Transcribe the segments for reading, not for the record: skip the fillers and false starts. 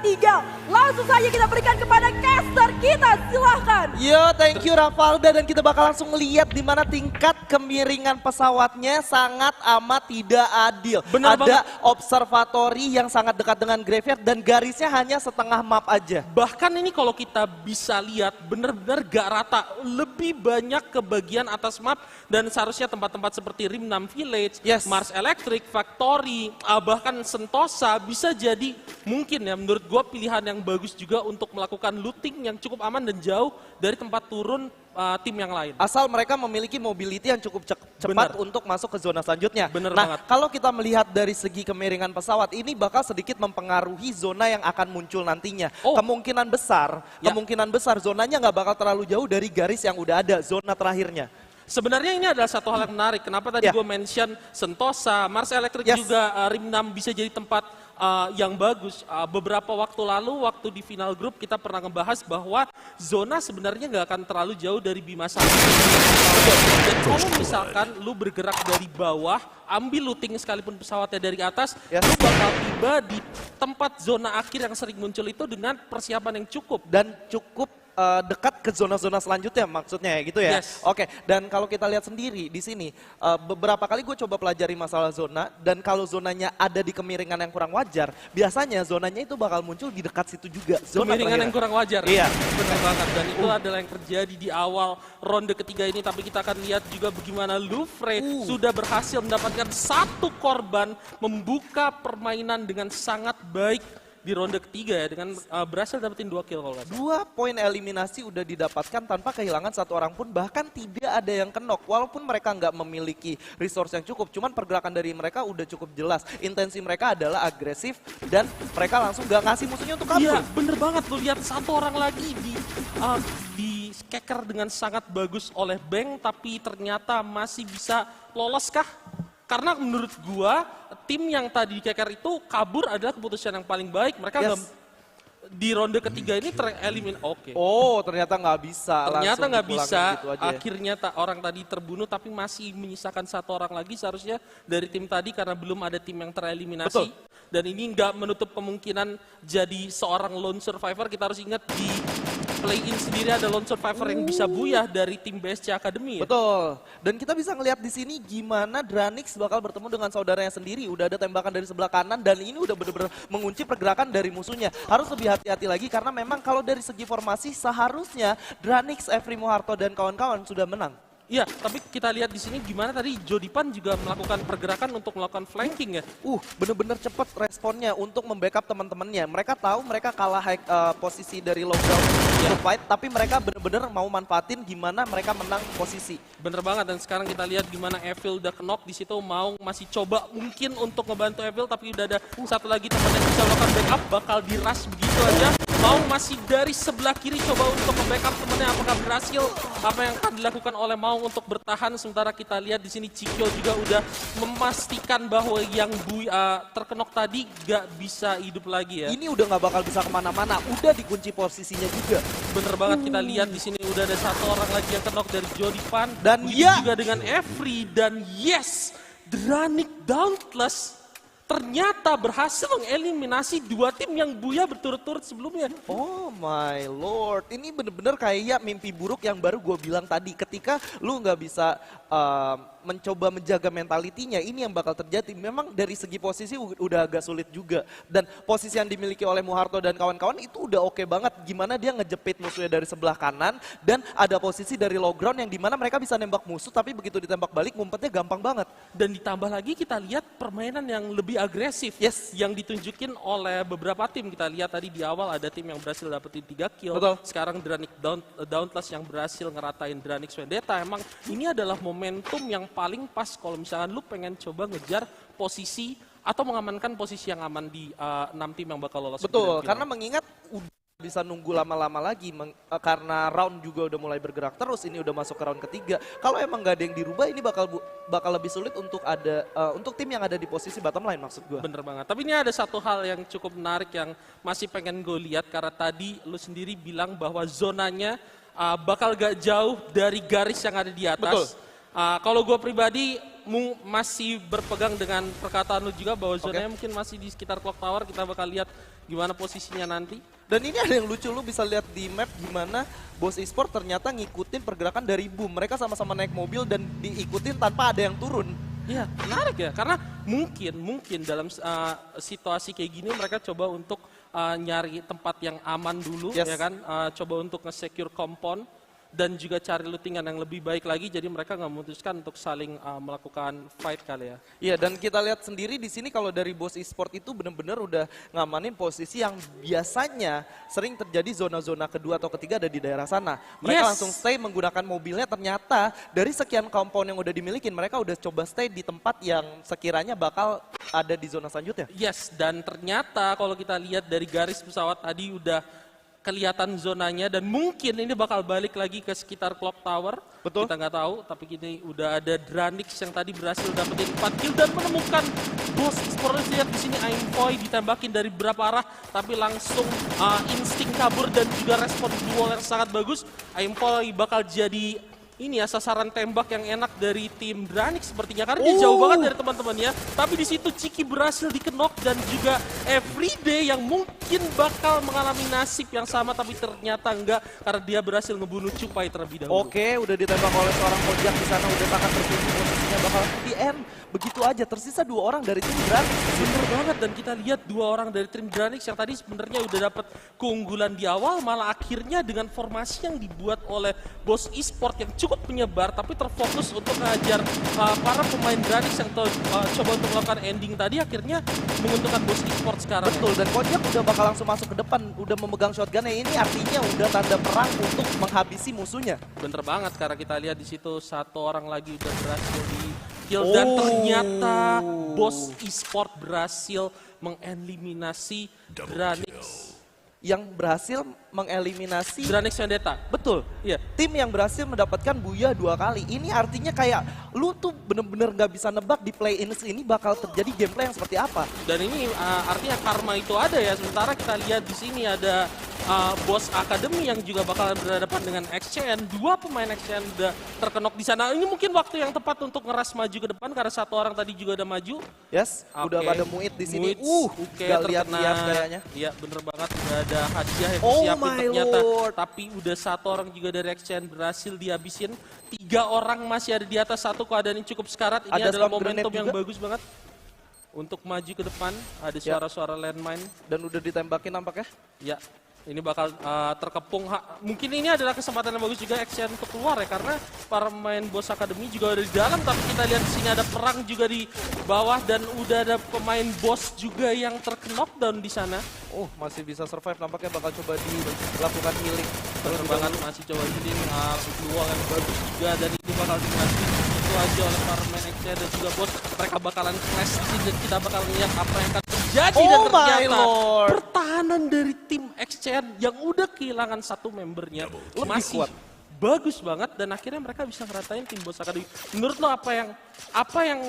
tinggal. Langsung saja kita berikan kepada caster kita, silahkan. Yo, thank you Rafalda, dan kita bakal langsung melihat di mana tingkat kemiringan pesawatnya sangat amat tidak adil. Benar Ada observatory yang sangat dekat dengan graveyard dan garisnya hanya setengah map aja. Bahkan ini kalau kita bisa lihat benar-benar gak rata, lebih banyak ke bagian atas map dan seharusnya tempat-tempat seperti Rim 6 Village, Yes. Mars Electric, Factory, bahkan Sentosa bisa jadi mungkin ya menurut gue pilihan yang bagus juga untuk melakukan looting yang cukup aman dan jauh dari tempat turun tim yang lain. Asal mereka memiliki mobility yang cukup cepat Benar. untuk masuk ke zona selanjutnya. Benar Nah, banget. kalau kita melihat dari segi kemiringan pesawat, ini bakal sedikit mempengaruhi zona yang akan muncul nantinya. Oh. Kemungkinan besar zonanya nggak bakal terlalu jauh dari garis yang udah ada, zona terakhirnya. Sebenarnya ini adalah satu hal yang menarik. Kenapa tadi Ya. gue mention Sentosa, Mars Electric Yes. juga Rim 6 bisa jadi tempat yang bagus. Beberapa waktu lalu, waktu di final grup kita pernah ngebahas bahwa zona sebenarnya nggak akan terlalu jauh dari Bima Sakti. Dan kalau misalkan lu bergerak dari bawah, ambil looting sekalipun pesawatnya dari atas, Yes. lu bakal tiba di tempat zona akhir yang sering muncul itu dengan persiapan yang cukup. Dan cukup dekat ke zona-zona selanjutnya maksudnya ya gitu ya. Yes. Oke, dan kalau kita lihat sendiri di sini beberapa kali gue coba pelajari masalah zona, dan kalau zonanya ada di kemiringan yang kurang wajar, biasanya zonanya itu bakal muncul di dekat situ juga. Zona Kemiringan yang terakhir. kurang wajar. Iya. Benar banget. Dan itu adalah yang terjadi di awal ronde ketiga ini. Tapi kita akan lihat juga bagaimana Lufre sudah berhasil mendapatkan satu korban, membuka permainan dengan sangat baik di ronde ketiga ya, dengan berhasil dapetin 2 kill kalau nggak salah. 2 poin eliminasi udah didapatkan tanpa kehilangan satu orang pun, bahkan tidak ada yang kenok. Walaupun mereka nggak memiliki resource yang cukup, cuman pergerakan dari mereka udah cukup jelas. Intensi mereka adalah agresif dan mereka langsung nggak ngasih musuhnya untuk kabur. Iya, bener banget. Lu lihat satu orang lagi di skeker dengan sangat bagus oleh Bang, tapi ternyata masih bisa lolos kah? Karena menurut gua tim yang tadi keker itu kabur adalah keputusan yang paling baik. Mereka Yes. di ronde ketiga ini terelimin. Oke. Oh, ternyata nggak bisa. Ternyata langsung nggak dipulangin bisa. gitu aja ya. Akhirnya orang tadi terbunuh, tapi masih menyisakan satu orang lagi seharusnya dari tim tadi karena belum ada tim yang tereliminasi. Betul. Dan ini nggak menutup kemungkinan jadi seorang lone survivor. Kita harus ingat di play-in sendiri ada lone survivor yang bisa buyah dari tim BSC Academy. Ya? Betul. Dan kita bisa ngelihat di sini gimana Dranix bakal bertemu dengan saudaranya sendiri. Udah ada tembakan dari sebelah kanan dan ini udah benar-benar mengunci pergerakan dari musuhnya. Harus lebih hati-hati lagi karena memang kalau dari segi formasi seharusnya Dranix, Evri Moharto dan kawan-kawan sudah menang. Iya, tapi kita lihat di sini gimana tadi Jodipan juga melakukan pergerakan untuk melakukan flanking ya. Bener-bener cepet responnya untuk membackup teman-temannya. Mereka tahu mereka kalah posisi dari lockdown untuk fight, tapi mereka bener-bener mau manfaatin gimana mereka menang posisi. Bener banget, dan sekarang kita lihat gimana Evil udah knock di situ, mau masih coba mungkin untuk ngebantu Evil, tapi udah ada satu lagi teman yang bisa melakukan backup, bakal di rush begitu aja. Mau masih dari sebelah kiri coba untuk nge-backup temennya, apakah berhasil? Apa yang akan dilakukan oleh Mau untuk bertahan, sementara kita lihat di sini Cikyo juga udah memastikan bahwa yang terkenok tadi gak bisa hidup lagi ya. Ini udah nggak bakal bisa kemana-mana, udah dikunci posisinya juga. Bener banget, kita lihat di sini udah ada satu orang lagi yang kenok dari Jodipan. Dan begitu ya, juga dengan Evri, dan yes, Dranik Dauntless ternyata berhasil mengeliminasi 2 tim yang buya berturut-turut sebelumnya. oh my lord, ini bener-bener kayak mimpi buruk yang baru gue bilang tadi. Ketika lu nggak bisa mencoba menjaga mentalitinya, ini yang bakal terjadi. Memang dari segi posisi udah agak sulit juga. Dan posisi yang dimiliki oleh Moharto dan kawan-kawan itu udah oke banget. Gimana dia ngejepit musuhnya dari sebelah kanan, dan ada posisi dari low ground yang dimana mereka bisa nembak musuh, tapi begitu ditembak balik ngumpetnya gampang banget. Dan ditambah lagi kita lihat permainan yang lebih agresif. Yes. Yang ditunjukin oleh beberapa tim. Kita lihat tadi di awal ada tim yang berhasil dapetin 3 kill. Betul. Sekarang Dranik Dauntless yang berhasil ngeratain Dranix Vendetta. Emang ini adalah momentum yang paling pas kalau misalkan lu pengen coba ngejar posisi atau mengamankan posisi yang aman di 6 tim yang bakal lolos. ke Betul, grand final. karena mengingat udah bisa nunggu lama-lama lagi karena round juga udah mulai bergerak terus, ini udah masuk ke round ketiga. Kalau emang nggak ada yang dirubah, ini bakal lebih sulit untuk untuk tim yang ada di posisi bottom line, maksud gue. Bener banget. Tapi ini ada satu hal yang cukup menarik yang masih pengen gue lihat, karena tadi lu sendiri bilang bahwa zonanya bakal gak jauh dari garis yang ada di atas. Betul. Kalau gue pribadi masih berpegang dengan perkataan lu juga bahwa zonanya mungkin masih di sekitar Clock Tower. Kita bakal lihat gimana posisinya nanti. Dan ini ada yang lucu, lu bisa lihat di map gimana Boss Esport ternyata ngikutin pergerakan dari Boom. Mereka sama-sama naik mobil dan diikutin tanpa ada yang turun. Iya, menarik ya. Karena mungkin dalam situasi kayak gini mereka coba untuk nyari tempat yang aman dulu, ya kan? Coba untuk nge-secure compound dan juga cari lootingan yang lebih baik lagi. Jadi mereka nggak memutuskan untuk saling melakukan fight kali ya. Iya, dan kita lihat sendiri di sini kalau dari Boss Esport itu benar-benar udah ngamanin posisi yang biasanya sering terjadi zona-zona kedua atau ketiga ada di daerah sana. Mereka langsung stay menggunakan mobilnya, ternyata dari sekian compound yang udah dimiliki, mereka udah coba stay di tempat yang sekiranya bakal ada di zona selanjutnya. Yes, dan ternyata kalau kita lihat dari garis pesawat tadi udah kelihatan zonanya dan mungkin ini bakal balik lagi ke sekitar Clock Tower. Betul. Kita nggak tahu, tapi kini udah ada Dranix yang tadi berhasil dapetin 4 kill dan menemukan Boss Esport. Lihat di sini Aimfoy ditembakin dari beberapa arah, tapi langsung insting kabur dan juga respon duel yang sangat bagus. Aimfoy bakal jadi ini ya sasaran tembak yang enak dari tim Dranix sepertinya karena dia jauh banget dari teman-temannya. Tapi di situ Ciki berhasil dikenok dan juga Everyday yang mungkin bakal mengalami nasib yang sama tapi ternyata enggak karena dia berhasil ngebunuh Cupai terlebih dahulu. Oke, udah ditembak oleh seorang Kojak di sana, udah sangat terkunci posisinya bakal di end. Begitu aja, tersisa 2 orang dari tim Dranix. Bener banget, dan kita lihat 2 orang dari tim Dranix yang tadi sebenarnya udah dapat keunggulan di awal, malah akhirnya dengan formasi yang dibuat oleh Boss Esport yang cukup menyebar tapi terfokus untuk mengajar para pemain Dranix yang coba untuk melakukan ending tadi, akhirnya menguntungkan Boss Esport sekarang. Betul, dan Kojak udah bakal langsung masuk ke depan, udah memegang shotgunnya. Ini artinya udah tanda perang untuk menghabisi musuhnya. Bener banget, karena kita lihat di situ 1 orang lagi udah berhasil di kill dan ternyata Boss Esport berhasil mengeliminasi Dranix. Yang berhasil mengeliminasi Dranix Vendetta. Betul. Iya. Tim yang berhasil mendapatkan Booyah 2 kali. Ini artinya kayak lu tuh bener-bener gak bisa nebak di play-ins ini bakal terjadi gameplay yang seperti apa. Dan ini artinya karma itu ada ya. Sementara kita lihat di sini ada Boss Academy yang juga bakal berhadapan dengan XCN. 2 pemain XCN udah terkenok di sana. Ini mungkin waktu yang tepat untuk ngeras maju ke depan karena 1 orang tadi juga udah maju. Yes, udah pada Muid di sini. Gak lihat-lihat kayaknya. Iya, bener banget. Udah ada hadiah yang disiapin ternyata. Tapi udah 1 orang juga dari XCN berhasil dihabisin. 3 orang masih ada di atas, 1 keadaan yang cukup sekarat. Ini adalah momentum yang bagus banget untuk maju ke depan. Ada suara-suara landmine. Dan udah ditembakin nampaknya. Ya. Ini bakal terkepung. Mungkin ini adalah kesempatan yang bagus juga XCN untuk keluar ya, karena para pemain Boss Academy juga ada di dalam, tapi kita lihat di sini ada perang juga di bawah dan udah ada pemain Boss juga yang terknockdown di sana. Oh, masih bisa survive, nampaknya bakal coba dilakukan healing. Bener banget, masih coba healing, peluang yang bagus juga, dan ini bakal dikasih itu aja oleh para pemain XCN dan juga Boss. Mereka bakalan clash di sini dan kita bakal lihat apa yang akan terjadi. Dan ternyata pertahanan dari tim XCN yang udah kehilangan 1 membernya masih kuat, bagus banget, dan akhirnya mereka bisa ngeratain tim Boss Academy. Menurut lo apa yang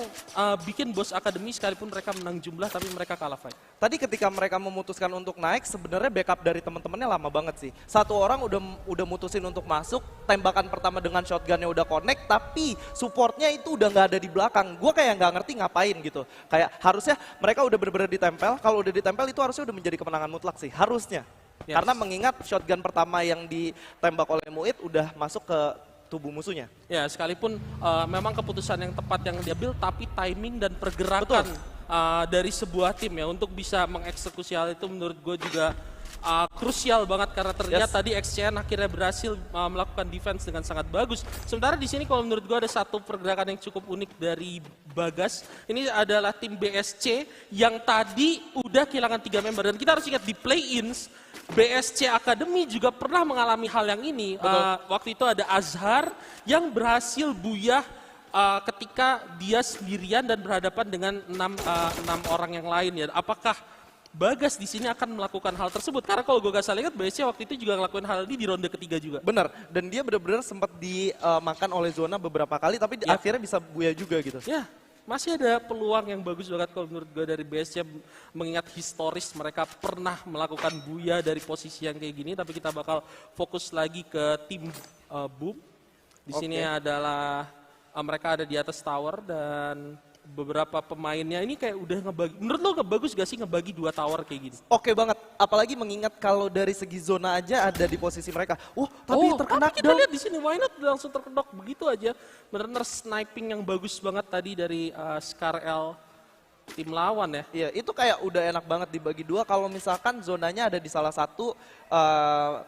bikin Boss Academy sekalipun mereka menang jumlah tapi mereka kalah fight? Tadi ketika mereka memutuskan untuk naik, sebenarnya backup dari teman-temannya lama banget sih. 1 orang udah mutusin untuk masuk, tembakan pertama dengan shotgunnya udah connect, tapi supportnya itu udah nggak ada di belakang. Gue kayak nggak ngerti ngapain gitu. Kayak harusnya mereka udah bener-bener ditempel, kalau udah ditempel itu harusnya udah menjadi kemenangan mutlak sih, harusnya. Yes. Karena mengingat shotgun pertama yang ditembak oleh Muid udah masuk ke tubuh musuhnya. Ya, sekalipun memang keputusan yang tepat yang diambil, tapi timing dan pergerakan dari sebuah tim ya untuk bisa mengeksekusi hal itu menurut gue juga krusial banget, karena ternyata tadi XCN akhirnya berhasil melakukan defense dengan sangat bagus. Sementara di sini kalau menurut gue ada 1 pergerakan yang cukup unik dari Bagas. Ini adalah tim BSC yang tadi udah kehilangan 3 member, dan kita harus ingat di play-ins BSC Academy juga pernah mengalami hal yang ini. Waktu itu ada Azhar yang berhasil buyah ketika dia sendirian dan berhadapan dengan 6 orang yang lain ya. Apakah Bagas di sini akan melakukan hal tersebut? Karena kalau gue gak salah ingat, BSC waktu itu juga ngelakuin hal ini di ronde ketiga juga. Benar, dan dia benar-benar sempat dimakan oleh zona beberapa kali, tapi akhirnya bisa buya juga gitu. Ya, masih ada peluang yang bagus banget kalau menurut gue dari BSC, mengingat historis mereka pernah melakukan buya dari posisi yang kayak gini, tapi kita bakal fokus lagi ke tim Boom. Di sini adalah mereka ada di atas tower dan beberapa pemainnya ini kayak udah ngebagi. Menurut lo bagus gak sih ngebagi 2 tower kayak gini? Oke banget, apalagi mengingat kalau dari segi zona aja ada di posisi mereka. Tapi terkena kita lihat di sini Why Not langsung terkedok begitu aja. Benar-benar sniping yang bagus banget tadi dari Scar-L tim lawan ya. Iya, itu kayak udah enak banget dibagi 2 kalau misalkan zonanya ada di salah satu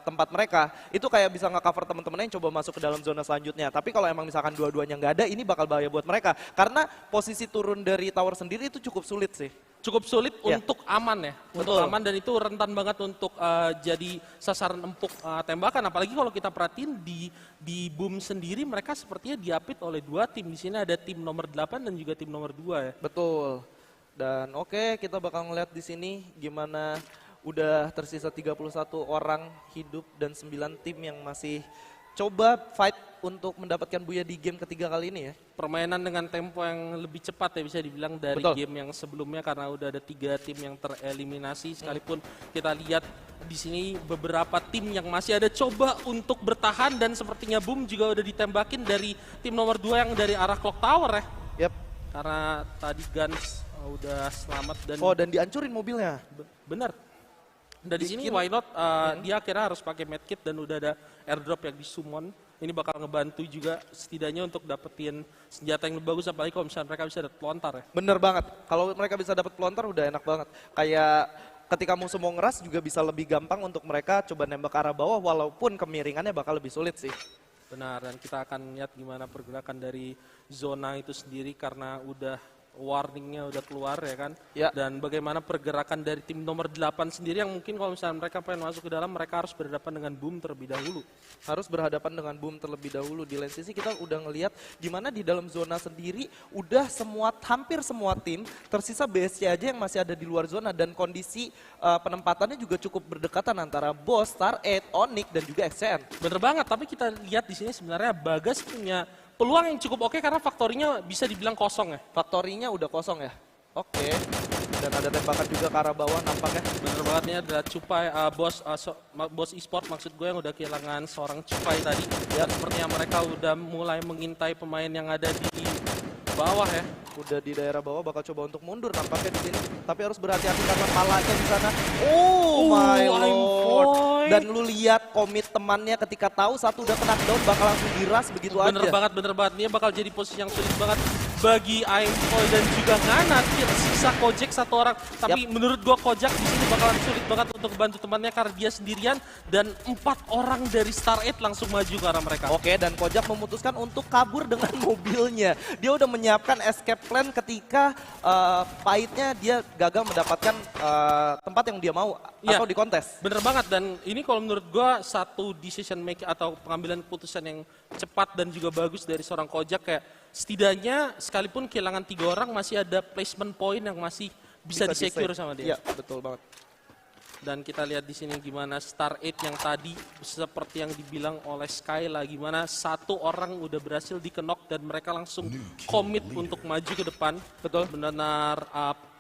tempat mereka. Itu kayak bisa nge-cover teman-teman yang coba masuk ke dalam zona selanjutnya. Tapi kalau emang misalkan dua-duanya nggak ada, ini bakal bahaya buat mereka. Karena posisi turun dari tower sendiri itu cukup sulit sih. Cukup sulit Ya. untuk aman ya. Untuk Betul. aman dan itu rentan banget untuk jadi sasaran empuk tembakan. Apalagi kalau kita perhatiin di Boom sendiri mereka sepertinya diapit oleh 2 tim. Di sini ada tim nomor 8 dan juga tim nomor 2 ya. Betul. Dan oke, kita bakal ngeliat di sini gimana udah tersisa 31 orang hidup dan 9 tim yang masih coba fight untuk mendapatkan buya di game ketiga kali ini ya. Permainan dengan tempo yang lebih cepat ya bisa dibilang dari Betul. game yang sebelumnya karena udah ada 3 tim yang tereliminasi. Sekalipun kita lihat di sini beberapa tim yang masih ada coba untuk bertahan dan sepertinya Boom juga udah ditembakin dari tim nomor 2 yang dari arah Clock Tower ya. Yap. Karena tadi Guns udah selamat dan Dan dihancurin mobilnya. benar. Dan di sini Bikin- Why Not dia akhirnya harus pakai medkit dan udah ada airdrop yang disummon. Ini bakal ngebantu juga setidaknya untuk dapetin senjata yang lebih bagus apalagi kalau misalnya mereka bisa dapat pelontar ya. Bener banget. Kalau mereka bisa dapat pelontar udah enak banget. Kayak ketika musuh mau ngeras juga bisa lebih gampang untuk mereka coba nembak arah bawah walaupun kemiringannya bakal lebih sulit sih. Benar, dan kita akan lihat gimana pergerakan dari zona itu sendiri karena udah warningnya udah keluar ya kan. Ya. Dan bagaimana pergerakan dari tim nomor 8 sendiri yang mungkin kalau misalnya mereka pengen masuk ke dalam mereka harus berhadapan dengan Boom terlebih dahulu. Harus berhadapan dengan Boom terlebih dahulu. Di lain sisi kita udah ngelihat gimana di dalam zona sendiri udah hampir semua tim tersisa BSC aja yang masih ada di luar zona dan kondisi penempatannya juga cukup berdekatan antara Boss, Star 8, Onyx dan juga XCN. Bener banget, tapi kita lihat di sini sebenarnya Bagas punya peluang yang cukup oke karena faktorinya bisa dibilang kosong ya. Faktorinya udah kosong ya. Oke. Dan ada tembakan juga ke arah bawah nampaknya. Bener banget nih adalah Cupai, bos e-sport maksud gue yang udah kehilangan seorang Cupai tadi. Dan sepertinya mereka udah mulai mengintai pemain yang ada di bawah ya. Udah di daerah bawah bakal coba untuk mundur nampaknya di sini. Tapi harus berhati-hati karena palanya di sana. Oh my I'm lord. boy. Dan lu lihat komit temannya ketika tahu satu udah kena down bakal langsung diras begitu Bener aja. banget. Ini bakal jadi posisi yang sulit banget bagi Aimboy dan juga Ngana. Sisa Kojak 1 orang. Tapi menurut gua Kojak di sini bakalan sulit banget untuk bantu temannya karena dia sendirian dan 4 orang dari Star 8 langsung maju ke arah mereka. Oke, dan Kojak memutuskan untuk kabur dengan mobilnya. Dia udah menyiapkan escape plan ketika pahitnya dia gagal mendapatkan tempat yang dia mau Iya. atau di kontes. Bener banget, dan ini kalau menurut gua satu decision making atau pengambilan keputusan yang cepat dan juga bagus dari seorang Kojak kayak setidaknya sekalipun kehilangan 3 orang masih ada placement point yang masih bisa di-secure sama dia. Iya, betul banget. Dan kita lihat di sini gimana Star 8 yang tadi seperti yang dibilang oleh Skyla gimana 1 orang udah berhasil di-knock dan mereka langsung komit untuk maju ke depan. Betul. Benar-benar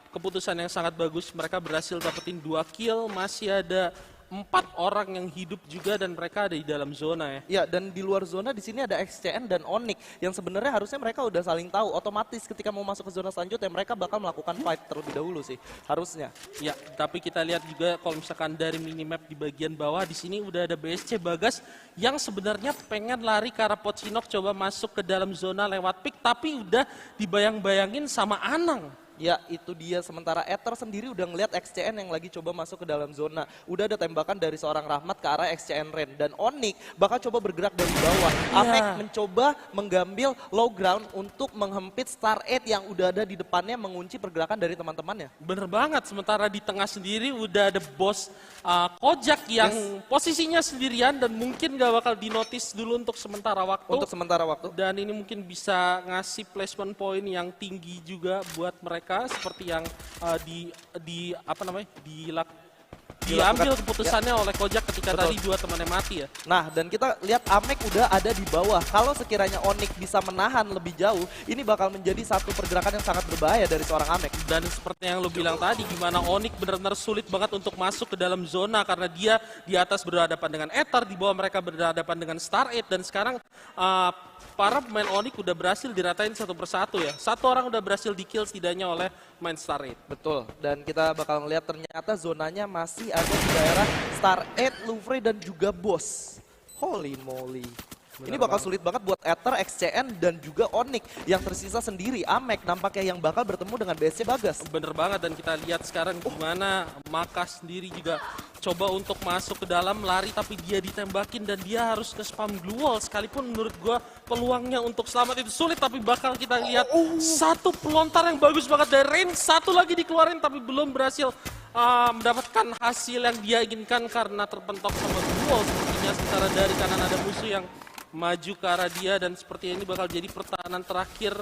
keputusan yang sangat bagus. Mereka berhasil dapetin 2 kill, masih ada 4 orang yang hidup juga dan mereka ada di dalam zona ya. Ya, dan di luar zona di sini ada XCN dan Onyx yang sebenarnya harusnya mereka udah saling tahu. Otomatis ketika mau masuk ke zona selanjutnya mereka bakal melakukan fight terlebih dahulu sih, harusnya. Ya, tapi kita lihat juga kalau misalkan dari minimap di bagian bawah di sini udah ada BSC Bagas yang sebenarnya pengen lari ke arah Pochinok coba masuk ke dalam zona lewat pick tapi udah dibayang-bayangin sama Anang. Ya, itu dia. Sementara Ether sendiri udah ngeliat XCN yang lagi coba masuk ke dalam zona. Udah ada tembakan dari seorang Rahmat ke arah XCN Ren. Dan Onyx bakal coba bergerak dari bawah. Amek mencoba menggambil low ground untuk menghempit Star 8 yang udah ada di depannya mengunci pergerakan dari teman-temannya. Bener banget, sementara di tengah sendiri udah ada bos Kojak yang posisinya sendirian dan mungkin gak bakal dinotis dulu untuk sementara waktu. Untuk sementara waktu. Dan ini mungkin bisa ngasih placement point yang tinggi juga buat mereka seperti yang diambil keputusannya oleh Kojak ketika Betul. tadi 2 temannya mati ya. Nah, dan kita lihat Amek udah ada di bawah. Kalau sekiranya Onyx bisa menahan lebih jauh, ini bakal menjadi satu pergerakan yang sangat berbahaya dari seorang Amek. Dan seperti yang lu bilang tadi, gimana Onyx benar-benar sulit banget untuk masuk ke dalam zona karena dia di atas berhadapan dengan Ether, di bawah mereka berhadapan dengan Star 8 dan sekarang para pemain Onyx udah berhasil diratain satu persatu ya. Satu orang udah berhasil di-kill setidaknya oleh main Star 8. Betul, dan kita bakal ngeliat ternyata zonanya masih ada di daerah Star 8, Louvre, dan juga Boss. Holy moly. Ini bakal sulit banget buat Ether, XCN, dan juga Onyx yang tersisa sendiri. Amek nampaknya yang bakal bertemu dengan BSC Bagas. Bener banget, dan kita lihat sekarang gimana Maka sendiri juga coba untuk masuk ke dalam, lari tapi dia ditembakin dan dia harus ke spam glue wall. Sekalipun menurut gua peluangnya untuk selamat itu sulit, tapi bakal kita lihat satu pelontar yang bagus banget dari Rain, satu lagi dikeluarin tapi belum berhasil mendapatkan hasil yang dia inginkan karena terpentok sama glue wall. Sepertinya sementara dari kanan ada musuh yang maju ke arah dia dan seperti ini bakal jadi pertahanan terakhir.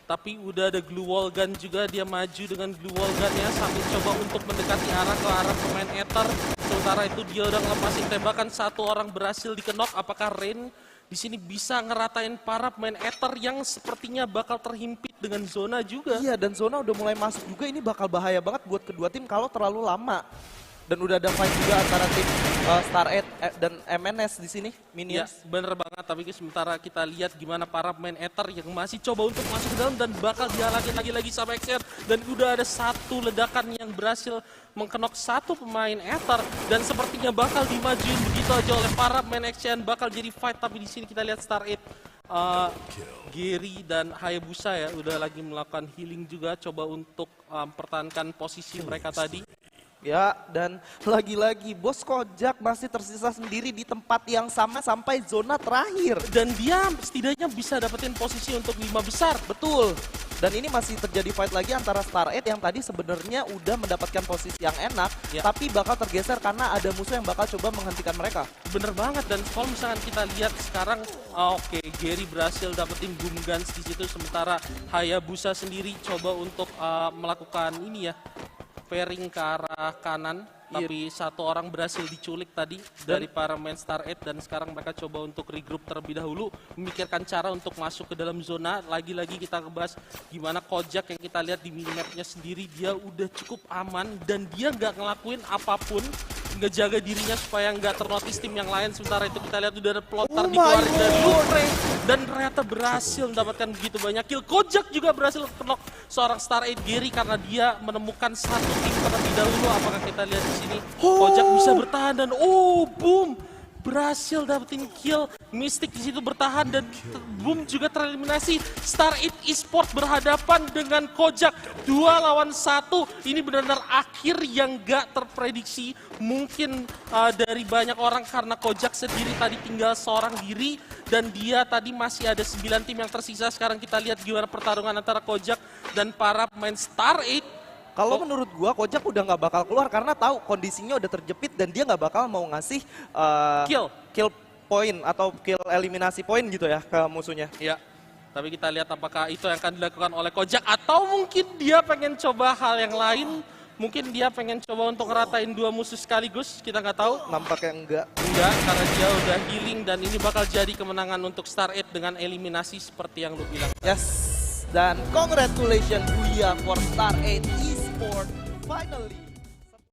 Tapi udah ada glue wall gun juga, dia maju dengan glue wall gunnya sambil coba untuk mendekati ke arah pemain Ether. Sementara itu dia udah ngelepasin tembakan, satu orang berhasil dikenok. Apakah Rain di sini bisa ngeratain para pemain Ether yang sepertinya bakal terhimpit dengan zona juga? Iya, dan zona udah mulai masuk juga, ini bakal bahaya banget buat kedua tim kalau terlalu lama. Dan udah ada fight juga antara tim Star 8 dan MNS di sini, Ya, Minions. bener banget, tapi sementara kita lihat gimana para pemain Ether yang masih coba untuk masuk ke dalam dan bakal dihalangin lagi-lagi sama XR. Dan udah ada satu ledakan yang berhasil mengkenok satu pemain Ether dan sepertinya bakal dimajuin begitu aja oleh para pemain XCN, bakal jadi fight. Tapi di sini kita lihat Star 8, Gary dan Hayabusa ya udah lagi melakukan healing juga, coba untuk mempertahankan posisi mereka tadi. Ya, dan lagi-lagi Bos Kojak masih tersisa sendiri di tempat yang sama sampai zona terakhir. Dan dia setidaknya bisa dapetin posisi untuk 5 besar. Betul. Dan ini masih terjadi fight lagi antara Star 8 yang tadi sebenarnya udah mendapatkan posisi yang enak, Ya. tapi bakal tergeser karena ada musuh yang bakal coba menghentikan mereka. Bener banget, dan kalau misalkan kita lihat sekarang, oke, Gary berhasil dapetin boom guns di situ, sementara Hayabusa sendiri coba untuk melakukan ini ya, pairing ke arah kanan, tapi satu orang berhasil diculik tadi dari para main Star 8 dan sekarang mereka coba untuk regroup terlebih dahulu, memikirkan cara untuk masuk ke dalam zona. Lagi-lagi kita ngebahas gimana Kojak yang kita lihat di minimapnya sendiri, dia udah cukup aman dan dia nggak ngelakuin apapun, ngejaga dirinya supaya nggak ternotis tim yang lain. Sementara itu kita lihat udah ada pelontar dikeluarin dari Louvre dan ternyata berhasil mendapatkan begitu banyak kill. Kojak juga berhasil knock seorang Star 8 Gary karena dia menemukan satu tim terlebih dahulu. Apakah kita lihat di sini Kojak bisa bertahan dan boom, berhasil dapetin kill. Mystic di situ bertahan dan boom juga tereliminasi. Star 8 Esports berhadapan dengan Kojak 2 lawan 1. Ini benar-benar akhir yang gak terprediksi mungkin dari banyak orang karena Kojak sendiri tadi tinggal seorang diri dan dia tadi masih ada 9 tim yang tersisa. Sekarang kita lihat gimana pertarungan antara Kojak dan para pemain Star 8. Kalau menurut gua Kojak udah nggak bakal keluar karena tahu kondisinya udah terjepit dan dia nggak bakal mau ngasih kill point atau kill eliminasi point gitu ya ke musuhnya. Ya, tapi kita lihat apakah itu yang akan dilakukan oleh Kojak atau mungkin dia pengen coba hal yang lain. Mungkin dia pengen coba untuk ngeratain 2 musuh sekaligus, kita nggak tahu. Nampaknya enggak. Enggak, karena dia udah healing dan ini bakal jadi kemenangan untuk Star 8 dengan eliminasi seperti yang lu bilang. Yes, dan congratulations Buya for Star 8 Esports finally.